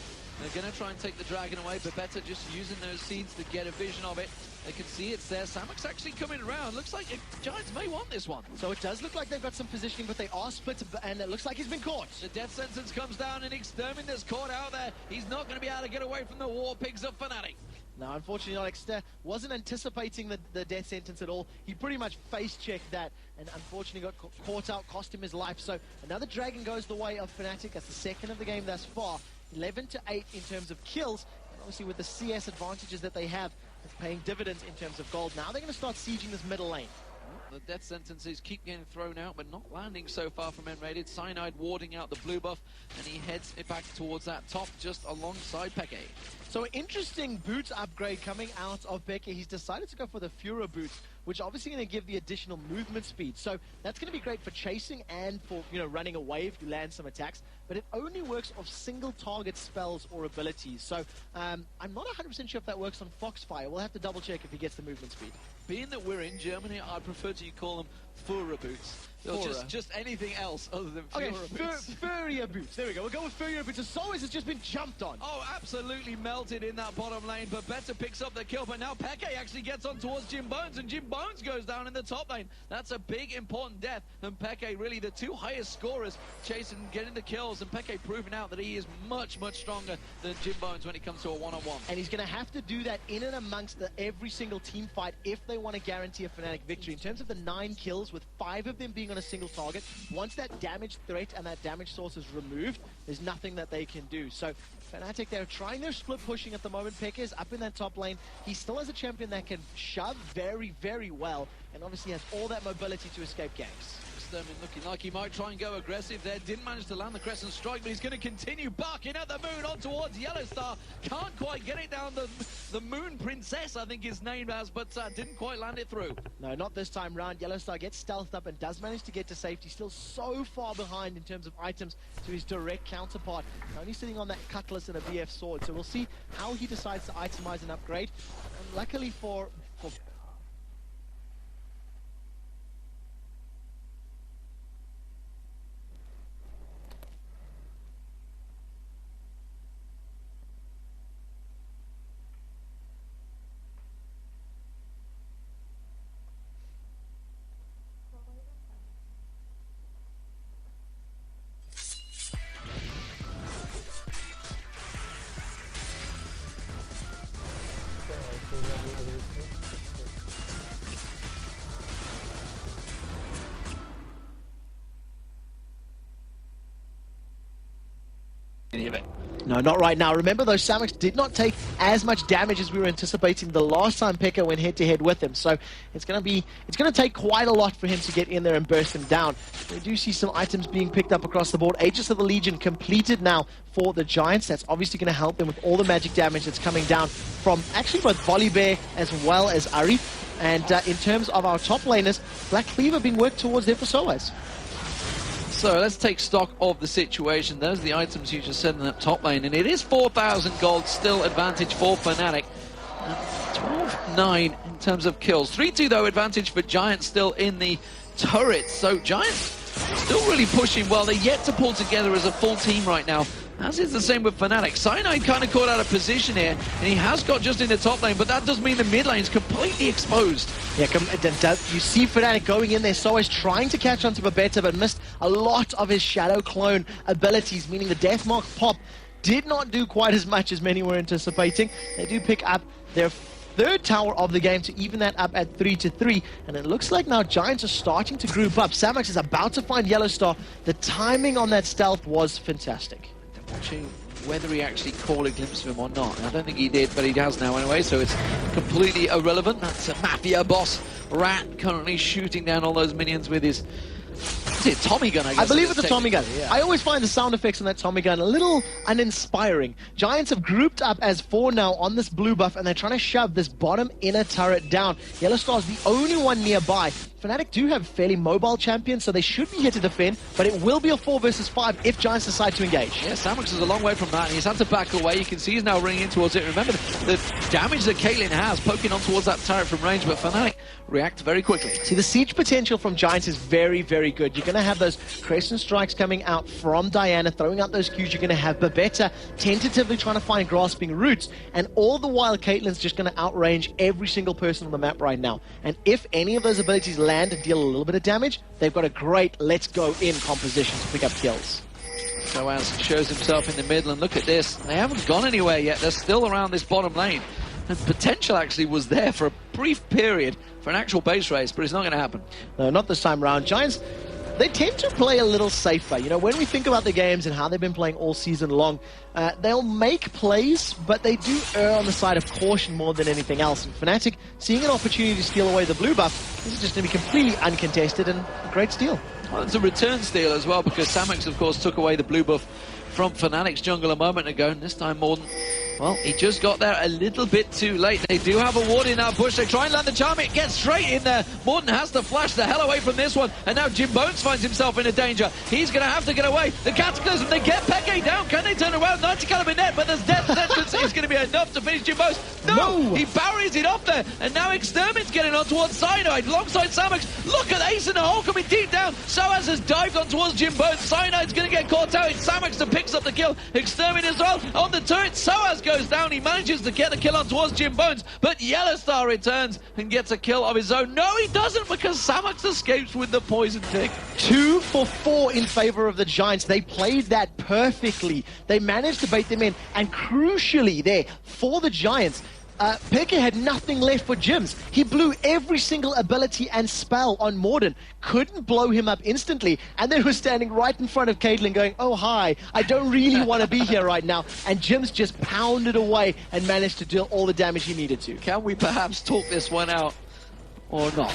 Speaker 2: They're going to try and take the dragon away, but better just using those seeds to get a vision of it. They can see it's there. Samux actually coming around. Looks like Giants may want this one.
Speaker 1: So it does look like they've got some positioning, but they are split, and it looks like he's been caught.
Speaker 2: The death sentence comes down, and Extermin is caught out there. He's not going to be able to get away from the war pigs of Fnatic.
Speaker 1: No, unfortunately not. Exter wasn't anticipating the death sentence at all. He pretty much face-checked that and unfortunately got caught out, cost him his life. So another dragon goes the way of Fnatic. That's the second of the game thus far. 11-8 in terms of kills. And obviously with the CS advantages that they have, it's paying dividends in terms of gold. Now they're going to start sieging this middle lane.
Speaker 2: The death sentences keep getting thrown out, but not landing so far from Enrated. Cyanide warding out the blue buff, and he heads it back towards that top just alongside Peke.
Speaker 1: So an interesting boots upgrade coming out of Peke. He's decided to go for the Fura boots, which obviously going to give the additional movement speed. So that's going to be great for chasing and for, running away if you land some attacks. But it only works off single target spells or abilities. So I'm not 100% sure if that works on Foxfire. We'll have to double check if he gets the movement speed.
Speaker 2: Being that we're in Germany, I prefer to call them Fura boots. Or just anything else other than
Speaker 1: Okay,
Speaker 2: boots.
Speaker 1: Furrier boots. There we go. We'll go with Furrier boots. As always, it's just been jumped on.
Speaker 2: Oh, absolutely melted in that bottom lane, but Better picks up the kill. But now Peke actually gets on towards Jim Bones, and Jim Bones goes down in the top lane. That's a big, important death. And Peke, really the two highest scorers, chasing, getting the kills, and Peke proving out that he is much, much stronger than Jim Bones when it comes to a one-on-one.
Speaker 1: And he's going to have to do that in and amongst every single team fight if they want to guarantee a Fnatic victory. In terms of the 9 kills, with 5 of them being on a single target, once that damage threat and that damage source is removed, there's nothing that they can do. So Fnatic, they're trying their split pushing at the moment. Peke is up in that top lane. He still has a champion that can shove very, very well, and obviously has all that mobility to escape ganks.
Speaker 2: Sturman looking like he might try and go aggressive there. Didn't manage to land the Crescent Strike, but he's going to continue barking at the moon on towards Yellowstar. Can't quite get it down. The Moon Princess, I think his name as, but didn't quite land it through.
Speaker 1: No, not this time round. Yellowstar gets stealthed up and does manage to get to safety. Still so far behind in terms of items to his direct counterpart. Only sitting on that Cutlass and a BF sword. So we'll see how he decides to itemize and upgrade. And luckily for No, not right now. Remember, those Samux did not take as much damage as we were anticipating the last time Peke went head-to-head with him. So it's going to take quite a lot for him to get in there and burst him down. We do see some items being picked up across the board. Aegis of the Legion completed now for the Giants. That's obviously going to help them with all the magic damage that's coming down from actually both Volibear as well as Ari. And in terms of our top laners, Black Cleaver being worked towards there for Soaz.
Speaker 2: So let's take stock of the situation. Those are the items you just said in that top lane, and it is 4,000 gold, still advantage for Fnatic. 12-9 in terms of kills. 3-2 though, advantage for Giants still in the turrets. So Giants still really pushing well. They're yet to pull together as a full team right now. As is the same with Fnatic. Cyanide kind of caught out of position here, and he has got just in the top lane, but that does mean the mid lane is completely exposed.
Speaker 1: Yeah, you see Fnatic going in there, Soaz trying to catch onto Babetta, but missed a lot of his Shadow Clone abilities, meaning the Deathmark pop did not do quite as much as many were anticipating. They do pick up their 3rd tower of the game to even that up at 3-3, and it looks like now Giants are starting to group up. Samux is about to find Yellowstar. The timing on that stealth was fantastic.
Speaker 2: Watching whether he actually caught a glimpse of him or not. I don't think he did, but he has now anyway, so it's completely irrelevant. That's a Mafia boss, Rat, currently shooting down all those minions with his... Is it Tommy gun, I guess?
Speaker 1: I believe it's a Tommy gun.
Speaker 2: Yeah.
Speaker 1: I always find the sound effects on that Tommy gun a little uninspiring. Giants have grouped up as 4 now on this blue buff, and they're trying to shove this bottom inner turret down. Yellowstar's the only one nearby. Fnatic do have fairly mobile champions, so they should be here to defend, but it will be a 4 versus 5 if Giants decide to engage.
Speaker 2: Yeah, Samux is a long way from that, and he's had to back away. You can see he's now running in towards it. Remember the damage that Caitlyn has, poking on towards that turret from range, but Fnatic react very quickly.
Speaker 1: See, the siege potential from Giants is very, very good. You're going to have those Crescent Strikes coming out from Diana, throwing out those Qs. You're going to have Babetta tentatively trying to find grasping roots, and all the while Caitlyn's just going to outrange every single person on the map right now. And if any of those abilities land and deal a little bit of damage, they've got a great let's go in composition to pick up kills.
Speaker 2: Soaz shows himself in the middle, and look at this. They haven't gone anywhere yet. They're still around this bottom lane. And potential actually was there for a brief period for an actual base race, but it's not going to happen.
Speaker 1: No, not this time round. Giants, they tend to play a little safer. You know, when we think about the games and how they've been playing all season long, they'll make plays, but they do err on the side of caution more than anything else. And Fnatic, seeing an opportunity to steal away the blue buff, this is just going to be completely uncontested and a great steal.
Speaker 2: Well, it's a return steal as well, because Samux, of course, took away the blue buff from Fnatic's jungle a moment ago, and this time Morden Well, he just got there a little bit too late. They do have a ward in our bush. They try and land the charm. It gets straight in there. Morden has to flash the hell away from this one. And now Jim Bones finds himself in a danger. He's going to have to get away. The Cataclysm, they get Peke down. Can they turn around? 90 caliber net, but there's death sentence. It's going to be enough to finish Jim Bones. No! He buries it up there. And now Extermin's getting on towards Cyanide alongside Samox. Look at Ace in the hole coming deep down. Soaz has dived on towards Jim Bones. Cyanide's going to get caught out. It's Samox that picks up the kill. Extermin as well on the turret. Soaz goes down. He manages to get the kill on towards Jim Bones, but Yellowstar returns and gets a kill of his own. No, he doesn't, because Samox escapes with the poison tick.
Speaker 1: 2 for 4 in favor of the Giants. They played that perfectly. They managed to bait them in, and crucially there, for the Giants, Peke had nothing left for Jims. He blew every single ability and spell on Morden. Couldn't blow him up instantly, and then was standing right in front of Caitlyn going, oh hi, I don't really want to be here right now. And Jims just pounded away and managed to deal all the damage he needed to.
Speaker 2: Can we perhaps talk this one out? Or not?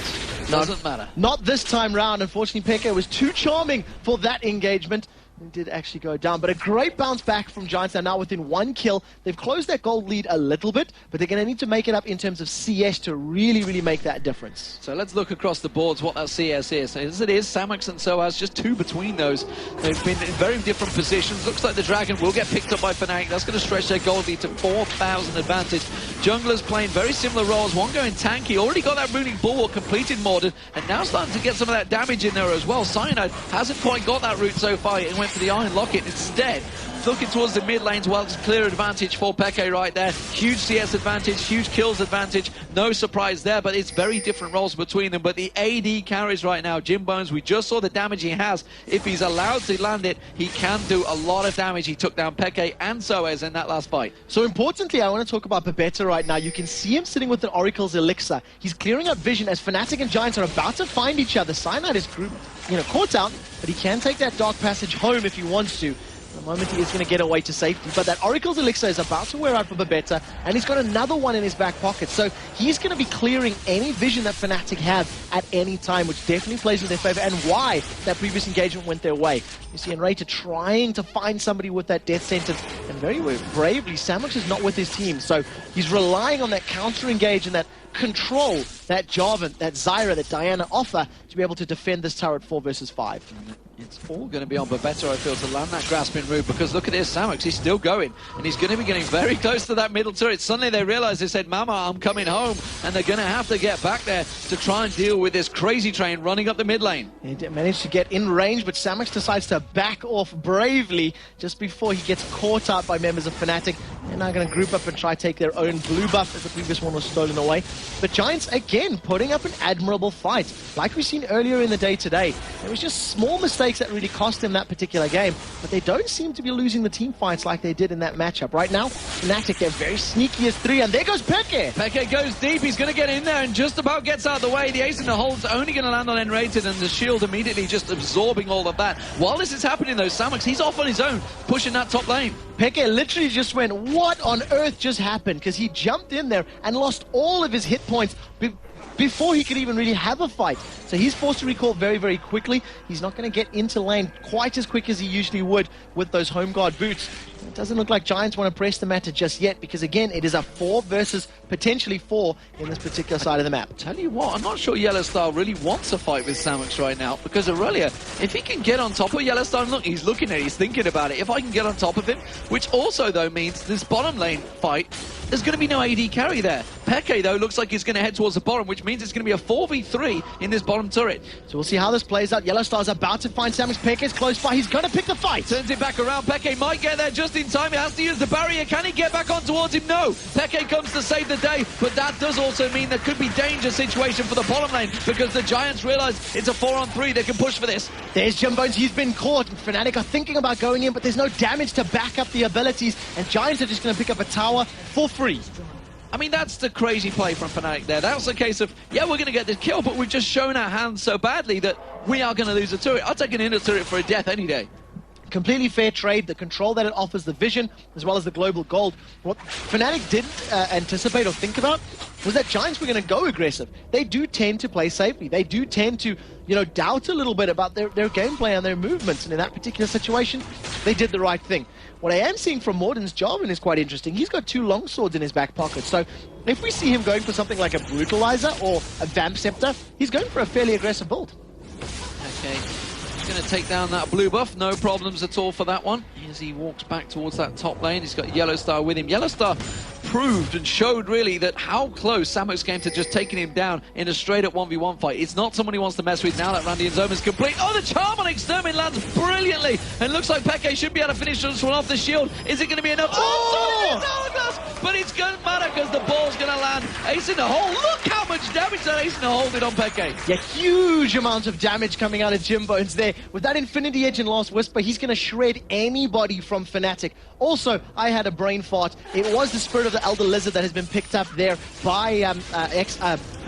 Speaker 2: Doesn't matter.
Speaker 1: Not this time round. Unfortunately, Peke was too charming for that engagement. It did actually go down, but a great bounce back from Giants. They're now within 1 kill. They've closed their gold lead a little bit, but they're going to need to make it up in terms of CS to really make that difference.
Speaker 2: So let's look across the boards what that CS is. As it is, Samox and Soaz, just 2 between those. They've been in very different positions. Looks like the Dragon will get picked up by Fnatic. That's going to stretch their gold lead to 4,000 advantage. Junglers playing very similar roles. One going tanky, already got that runic bulwark completed Morden, and now starting to get some of that damage in there as well. Cyanide hasn't quite got that route so far. It went for the Iron Locket instead. Looking towards the mid lanes, well, it's clear advantage for Peke right there. Huge CS advantage, huge kills advantage. No surprise there, but it's very different roles between them. But the AD carries right now. Jim Bones, we just saw the damage he has. If he's allowed to land it, he can do a lot of damage. He took down Peke and Soaz in that last fight.
Speaker 1: So importantly, I want to talk about Babetta right now. You can see him sitting with an Oracle's Elixir. He's clearing up vision as Fnatic and Giants are about to find each other. Cyanide is caught out, but he can take that Dark Passage home if he wants to. The moment he is going to get away to safety, but that Oracle's Elixir is about to wear out for Babetta, and he's got another one in his back pocket, so he's going to be clearing any vision that Fnatic have at any time, which definitely plays in their favor, and why that previous engagement went their way. You see Enrata trying to find somebody with that death sentence, and very bravely, Samox is not with his team, so he's relying on that counter-engage and that control that Jarvan, that Zyra, that Diana offer to be able to defend this turret 4 versus 5.
Speaker 2: It's all going to be on Babetta, I feel, to land that grasping move, because look at this, Samox, he's still going, and he's going to be getting very close to that middle turret. Suddenly they realize, they said, Mama, I'm coming home, and they're going to have to get back there to try and deal with this crazy train running up the mid lane.
Speaker 1: He managed to get in range, but Samox decides to back off bravely just before he gets caught out by members of Fnatic. They're now going to group up and try to take their own blue buff as the previous one was stolen away. But Giants, again, putting up an admirable fight. Like we've seen earlier in the day today, there was just small mistakes that really cost them that particular game, but they don't seem to be losing the team fights like they did in that matchup. Right now, Fnatic, they're very sneaky as 3, and there goes Peke.
Speaker 2: Peke goes deep, he's going to get in there and just about gets out of the way. The ace in the hole's only going to land on Enrated, and the shield immediately just absorbing all of that. While this is happening though, Samox, he's off on his own, pushing that top lane.
Speaker 1: Peke literally just went, what on earth just happened? Because he jumped in there and lost all of his hit points before he could even really have a fight. So he's forced to recall very quickly. He's not going to get into lane quite as quick as he usually would with those home guard boots. It doesn't look like Giants want to press the matter just yet, because again, it is a 4 versus potentially 4 in this particular side of the map.
Speaker 2: Tell you what, I'm not sure Yellowstar really wants a fight with Samox right now, because Aurelia, if he can get on top of Yellowstar, look, he's looking at it, he's thinking about it. If I can get on top of him, which also though means this bottom lane fight, there's going to be no AD carry there. Peke though looks like he's going to head towards the bottom, which means it's going to be a 4v3 in this bottom turret.
Speaker 1: So we'll see how this plays out. Yellowstar's about to find Samox. Peke's close by, he's going to pick the fight.
Speaker 2: Turns it back around, Peke might get there just in time. He has to use the barrier. Can he get back on towards him? No. Peke comes to save the day, but that does also mean there could be danger situation for the bottom lane, because the Giants realize it's a 4-on-3. They can push for this.
Speaker 1: There's Jim Bones. He's been caught. Fnatic are thinking about going in, but there's no damage to back up the abilities, and Giants are just going to pick up a tower for free.
Speaker 2: I mean, that's the crazy play from Fnatic there. That was a case of, yeah, we're going to get this kill, but we've just shown our hands so badly that we are going to lose a turret. I'll take an inner turret for a death any day.
Speaker 1: completely fair trade, the control that it offers, the vision, as well as the global gold. What Fnatic didn't anticipate or think about was that Giants were going to go aggressive. They do tend to play safely. They do tend to, doubt a little bit about their gameplay and their movements. And in that particular situation, they did the right thing. What I am seeing from Morden's Jarvan is quite interesting. He's got 2 long swords in his back pocket. So if we see him going for something like a Brutalizer or a Vamp Scepter, he's going for a fairly aggressive build.
Speaker 2: Okay, he's going to take down that blue buff. No problems at all for that one. As he walks back towards that top lane, he's got Yellowstar with him. Yellowstar proved and showed really that how close Samux came to just taking him down in a straight-up 1v1 fight. It's not someone he wants to mess with now that Randy and Zoma's complete. Oh, the charm on Extermin lands brilliantly, and looks like Peke should be able to finish this one off the shield. Is it going to be enough? Oh, Hourglass! But it's going to matter because the ball's going to land. Ace in the hole. Look how much damage that Ace in the hole did on Peke.
Speaker 1: Yeah, huge amounts of damage coming out of Jimbones there. With that Infinity Edge and Last Whisper, he's going to shred anybody from Fnatic. Also, I had a brain fart. It was the Spirit of the Elder Lizard that has been picked up there by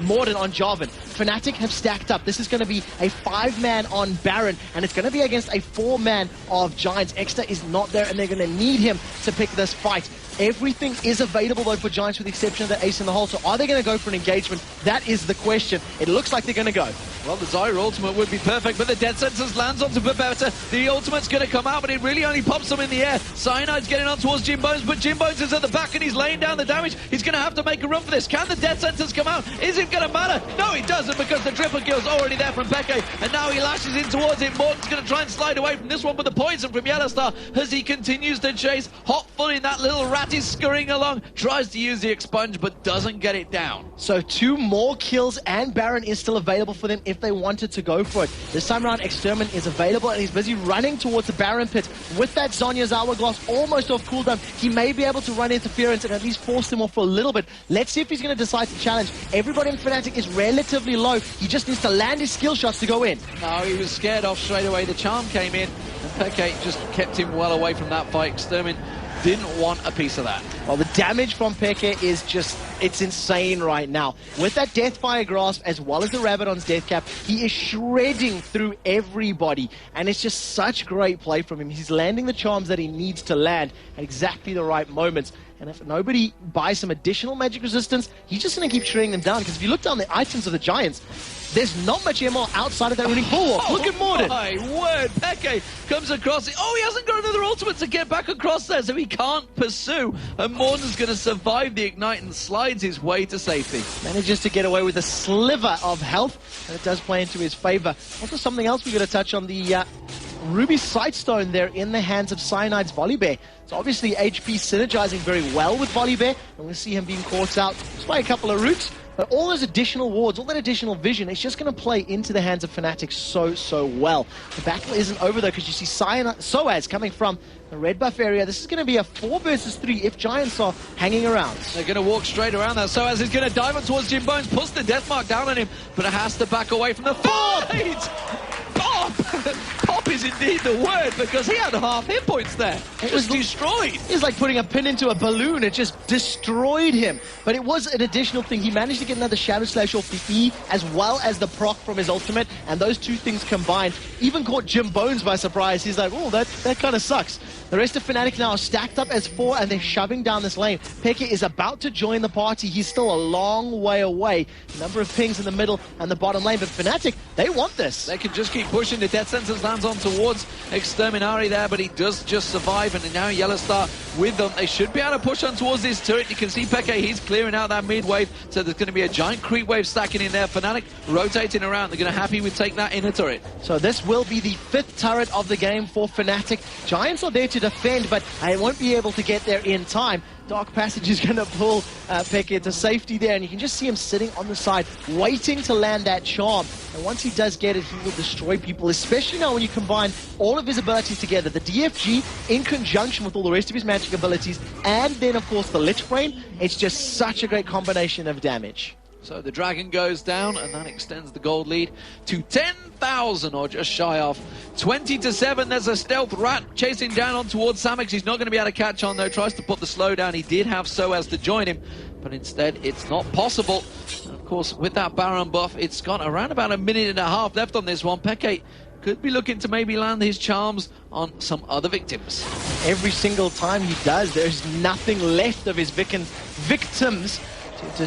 Speaker 1: Morden on Jarvan. Fnatic have stacked up. This is going to be a 5-man on Baron, and it's going to be against a 4-man of Giants. Exter is not there, and they're going to need him to pick this fight. Everything is available, though, for Giants, with the exception of the Ace in the hole. So are they going to go for an engagement? That is the question. It looks like they're going to go.
Speaker 2: Well, the Zyra ultimate would be perfect, but the Death Sentence lands onto Babetta. The ultimate's going to come out, but it really only pops them in the air. Cyanide's getting on towards Jimbones, but Jimbones is at the back and he's laying down the damage. He's going to have to make a run for this. Can the Death Sentence come out? Is it going to matter? No, it doesn't, because the triple kill's already there from Peke, and now he lashes in towards it. Morton's going to try and slide away from this one, but the poison from Yellowstar as he continues to chase. Hot footing, that little rat is scurrying along, tries to use the expunge, but doesn't get it down.
Speaker 1: So 2 more kills, and Baron is still available for them if they wanted to go for it. This time around, Extermin is available, and he's busy running towards the Baron pit. With that Zhonya's Hourglass almost off cooldown, he may be able to run interference and at least force them off for a little bit. Let's see if he's going to decide to challenge. Everybody in Fnatic is relatively low. He just needs to land his skill shots to go in.
Speaker 2: No, he was scared off straight away. The charm came in, and Peke just kept him well away from that fight. Extermin didn't want a piece of that.
Speaker 1: Well, the damage from Peke is just, it's insane right now. With that Deathfire Grasp, as well as the Rabadon's Death Cap, he is shredding through everybody, and it's just such great play from him. He's landing the charms that he needs to land at exactly the right moments. And if nobody buys some additional magic resistance, he's just going to keep shredding them down. Because if you look down the items of the Giants, there's not much MR outside of that runic bulwark. Look at Morden.
Speaker 2: My word, Peke comes across it. Oh, he hasn't got another ultimate to get back across there, so he can't pursue. And Morden's going to survive the Ignite and slides his way to safety.
Speaker 1: Manages to get away with a sliver of health, and it does play into his favor. Also, something else we've got to touch on, the Ruby Sightstone there in the hands of Cyanide's Volibear. So obviously HP synergizing very well with Volibear, and we'll see him being caught out just by a couple of roots. But all those additional wards, all that additional vision, it's just going to play into the hands of Fnatic so well. The battle isn't over, though, because you see Soaz coming from the red buff area. This is going to be a 4 versus 3 if Giants are hanging around.
Speaker 2: They're going to walk straight around that. Soaz is going to dive on towards Jimbones, puts the death mark down on him, but it has to back away from the fight! Pop! Pop is indeed the word, because he had half hit points there. It was destroyed.
Speaker 1: It was like putting a pin into a balloon. It just destroyed him. But it was an additional thing. He managed to get another Shadow Slash off the E, as well as the proc from his ultimate, and those 2 things combined even caught Jimbones by surprise. He's like, oh, that kind of sucks. The rest of Fnatic now are stacked up as 4, and they're shoving down this lane. Peke is about to join the party. He's still a long way away. A number of pings in the middle and the bottom lane, but Fnatic, they want this.
Speaker 2: They can just keep pushing. The Death Sentence lands on towards Exterminari there, but he does just survive, and now Yellowstar with them. They should be able to push on towards this turret. You can see Peke, he's clearing out that mid wave, so there's going to be a giant creep wave stacking in there. Fnatic rotating around. They're going to happy with take that inner turret.
Speaker 1: So this will be the 5th turret of the game for Fnatic. Giants are there to defend, but they won't be able to get there in time. Dark Passage is going to pull Peke to safety there, and you can just see him sitting on the side, waiting to land that charm. And once he does get it, he will destroy people, especially now when you combine all of his abilities together. The DFG in conjunction with all the rest of his magic abilities, and then, of course, the Lich Brain. It's just such a great combination of damage.
Speaker 2: So the Dragon goes down, and that extends the gold lead to 10,000, or just shy of 20-7. There's a stealth rat chasing down on towards Samux. He's not going to be able to catch on, though. Tries to put the slow down. He did have Soaz to join him, but instead it's not possible. And of course, with that Baron buff, it's got around about a minute and a half left on this one. Peke could be looking to maybe land his charms on some other victims.
Speaker 1: Every single time he does, there's nothing left of his victims to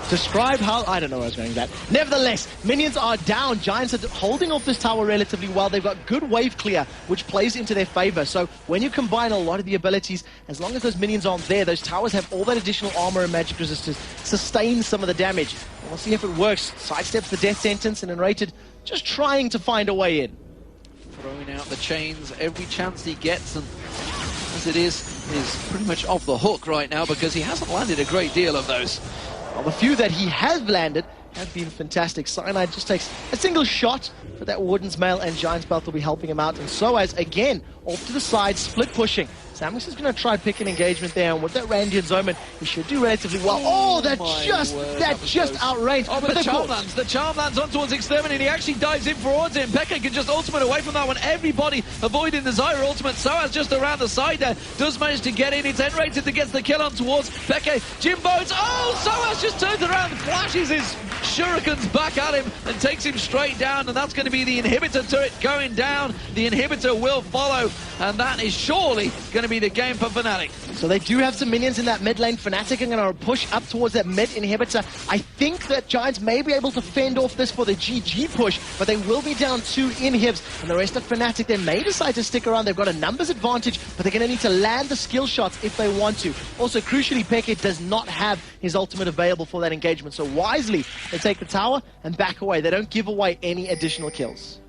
Speaker 1: describe how... I don't know where I was going with that. Nevertheless, minions are down. Giants are holding off this tower relatively well. They've got good wave clear, which plays into their favor. So when you combine a lot of the abilities, as long as those minions aren't there, those towers have all that additional armor and magic resistance, sustain some of the damage. And we'll see if it works. Sidesteps the death sentence, and Unrated just trying to find a way in.
Speaker 2: Throwing out the chains every chance he gets, and as it is pretty much off the hook right now because he hasn't landed a great deal of those.
Speaker 1: Well, the few that he has landed have been fantastic. Cyanide just takes a single shot for that Warden's Mail, and Giant's Belt will be helping him out. And so as, again, off to the side, split pushing. Samus is going to try pick an engagement there, and with that Randian's Omen, he should do relatively well. Oh, that just outraged.
Speaker 2: Oh, but the charm lands on towards Exterminate. He actually dives in towards him. Pekka can just ultimate away from that one. Everybody avoiding the Zyra ultimate. Soaz just around the side there. Does manage to get in. It's N-rated that gets the kill on towards Pekka. Jimbo's. Oh, Soaz just turns around, flashes his shurikens back at him and takes him straight down, and that's going to be the inhibitor turret going down. The inhibitor will follow, and that is surely going to be the game for Fnatic.
Speaker 1: So they do have some minions in that mid lane. Fnatic are going to push up towards that mid inhibitor. I think that Giants may be able to fend off this for the GG push, but they will be down 2 inhibs, and the rest of Fnatic, they may decide to stick around. They've got a numbers advantage, but they're going to need to land the skill shots if they want to. Also, crucially, Peke does not have his ultimate available for that engagement, so wisely, they take the tower and back away. They don't give away any additional kills.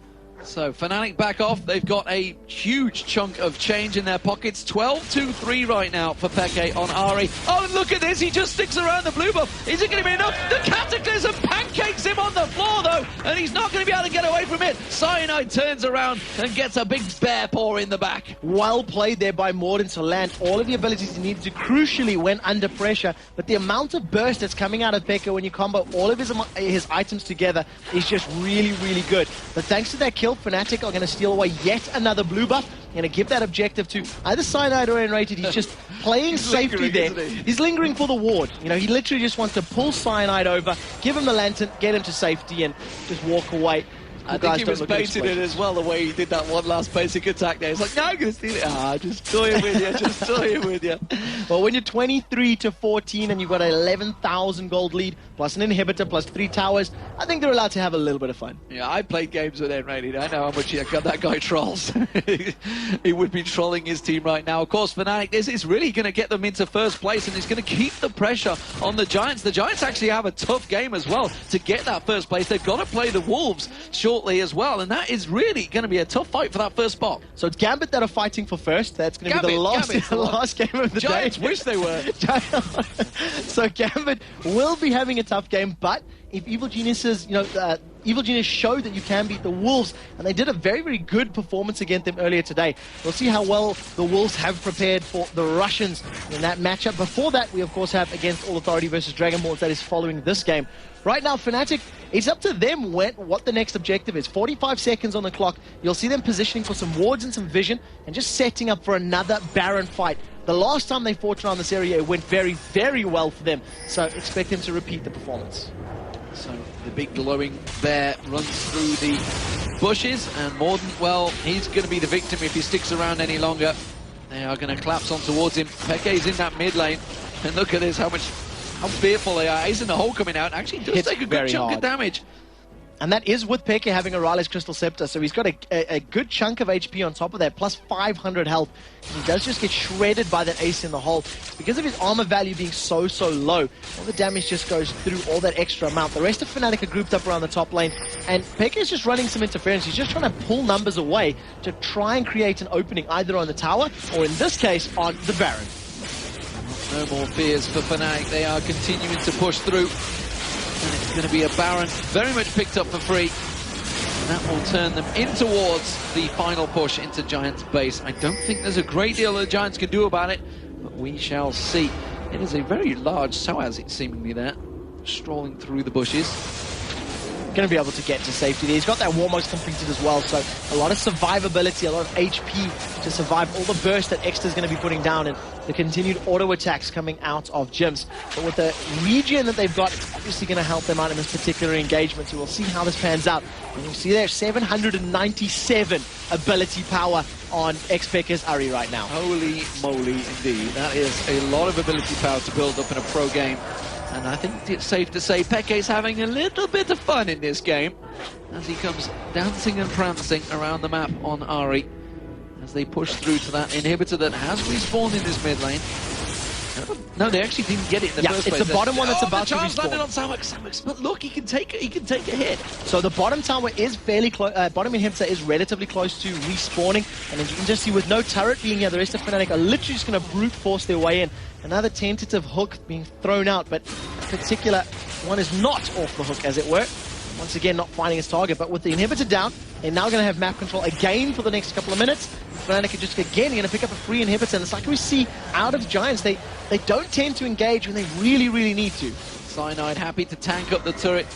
Speaker 2: So Fnatic back off. They've got a huge chunk of change in their pockets. 12-2-3 right now for Peke on Ahri. Oh, and look at this. He just sticks around the blue buff. Is it going to be enough? The Cataclysm pancakes him on the floor, though, and he's not going to be able to get away from it. Cyanide turns around and gets a big bear paw in the back.
Speaker 1: Well played there by Morden to land all of the abilities he needed to crucially when under pressure, but the amount of burst that's coming out of Peke when you combo all of his items together is just really, really good. But thanks to that kill, Fnatic are going to steal away yet another blue buff. Going to give that objective to either Cyanide or N-rated. He's just playing safety there. He's lingering for the ward. You know, he literally just wants to pull Cyanide over, give him the lantern, get him to safety, and just walk away.
Speaker 2: I think he was baiting it as well, the way he did that one last basic attack there. He's like, no, I'm going to steal it. Ah, just toying with you, just toying with you.
Speaker 1: Well, when you're 23-14 and you've got an 11,000 gold lead, plus an inhibitor, plus 3 towers, I think they're allowed to have a little bit of fun.
Speaker 2: Yeah, I played games with N-rated. I know how much that guy trolls. He would be trolling his team right now. Of course, Fnatic, this is really going to get them into first place, and it's going to keep the pressure on the Giants. The Giants actually have a tough game as well to get that first place. They've got to play the Wolves shortly as well, and that is really going to be a tough fight for that first spot.
Speaker 1: So it's Gambit that are fighting for first. That's going to be the last game of the
Speaker 2: Giants
Speaker 1: day.
Speaker 2: Wish they were.
Speaker 1: So Gambit will be having a tough game, but if Evil Geniuses, Evil Genius showed that you can beat the Wolves, and they did a very, very good performance against them earlier today. We'll see how well the Wolves have prepared for the Russians in that matchup. Before that, we of course have Against All Authority versus Dragonborns that is following this game. Right now, Fnatic, it's up to them what the next objective is. 45 seconds on the clock. You'll see them positioning for some wards and some vision, and just setting up for another Baron fight. The last time they fought around this area, it went very, very well for them. So expect them to repeat the performance.
Speaker 2: So the big glowing bear runs through the bushes, and Morden, well, he's going to be the victim if he sticks around any longer. They are going to collapse on towards him. Peke's in that mid lane, and look at this, how fearful they are. He's in the hole coming out, and actually does take a good chunk of damage.
Speaker 1: And that is with Peke having a Rale's Crystal Scepter, so he's got a good chunk of HP on top of that, plus 500 health. And he does just get shredded by that ace in the hole. Because of his armor value being so low, all the damage just goes through all that extra amount. The rest of Fnatic are grouped up around the top lane, and Peke is just running some interference. He's just trying to pull numbers away to try and create an opening, either on the tower, or in this case, on the Baron.
Speaker 2: No more fears for Fnatic. They are continuing to push through. And it's going to be a Baron, very much picked up for free. And that will turn them in towards the final push into Giants' base. I don't think there's a great deal the Giants can do about it, but we shall see. It is a very large Soaz, seemingly there, strolling through the bushes.
Speaker 1: going to be able to get to safety there. He's got that Warmost completed as well, so a lot of survivability, a lot of HP to survive all the burst that Extra's going to be putting down and the continued auto attacks coming out of Gyms. But with the regen that they've got, it's obviously going to help them out in this particular engagement, so we'll see how this pans out. And you see there, 797 ability power on Xpeka's Ari right now.
Speaker 2: Holy moly indeed. That is a lot of ability power to build up in a pro game. And I think it's safe to say Peke's having a little bit of fun in this game as he comes dancing and prancing around the map on Ari as they push through to that inhibitor that has respawned in this mid lane. No, they actually didn't get it in the first place.
Speaker 1: It's the bottom one that's about to
Speaker 2: respawn.
Speaker 1: landed
Speaker 2: on Samox, but look, he can take a hit.
Speaker 1: So the bottom tower is fairly close, bottom inhibitor is relatively close to respawning, and as you can just see, with no turret being here, the rest of Fnatic are literally just going to brute force their way in. Another tentative hook being thrown out, but a particular one is not off the hook, as it were. Once again, not finding his target, but with the inhibitor down, they're now going to have map control again for the next couple of minutes. Fnatic are just again going to pick up a free inhibitor, and it's like we see out of Giants, they don't tend to engage when they really, really need to.
Speaker 2: Cyanide happy to tank up the turret.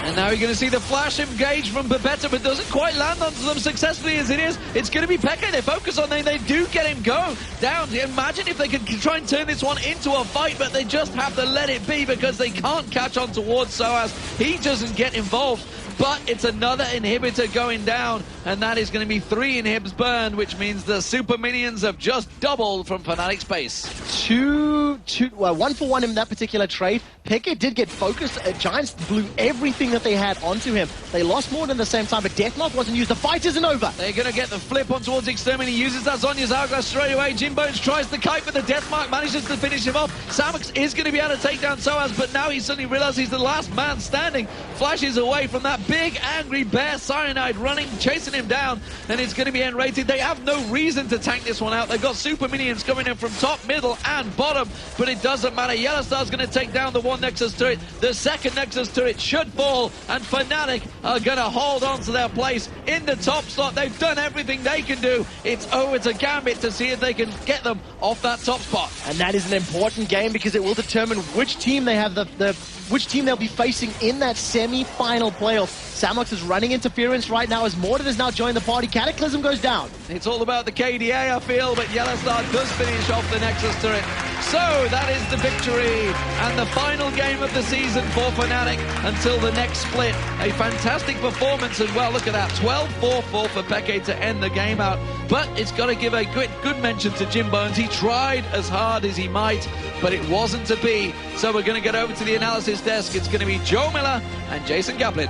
Speaker 2: And now you're going to see the flash engage from Babetta, but doesn't quite land onto them successfully as it is. It's going to be Peke they focus on. They do get him go down. Imagine if they could try and turn this one into a fight, but they just have to let it be because they can't catch on towards Soaz. He doesn't get involved. But it's another inhibitor going down, and that is going to be 3 inhibs burned, which means the super minions have just doubled from Fnatic's base.
Speaker 1: 1 for 1 in that particular trade. Peke did get focused. Giants blew everything that they had onto him. They lost more than the same time, but Deathmark wasn't used. The fight isn't over.
Speaker 2: They're going to get the flip on towards Exterminate. He uses that Zhonya's Hourglass straight away. Jimbones tries the kite, but the Deathmark manages to finish him off. Samox is going to be able to take down Soaz, but now he suddenly realizes he's the last man standing. Flashes away from that big angry bear Cyanide running, chasing him down, and it's going to be end-rated. They have no reason to tank this one out. They've got super minions coming in from top, middle, and bottom, but it doesn't matter. Yellowstar's going to take down the one Nexus turret. The second Nexus turret should fall, and Fnatic are going to hold on to their place in the top slot. They've done everything they can do. It's a Gambit to see if they can get them off that top spot.
Speaker 1: And that is an important game because it will determine which team they have which team they'll be facing in that semi-final playoff. Samox is running interference right now as Mordred has now joined the party. Cataclysm goes down.
Speaker 2: It's all about the KDA, I feel, but Yellowstar does finish off the Nexus turret. So that is the victory and the final game of the season for Fnatic until the next split. A fantastic performance as well. Look at that, 12-4-4 for Peke to end the game out. But it's got to give a good mention to Jimbones. He tried as hard as he might, but it wasn't to be. So we're going to get over to the analysis desk. It's going to be Joe Miller and Jason Gablin.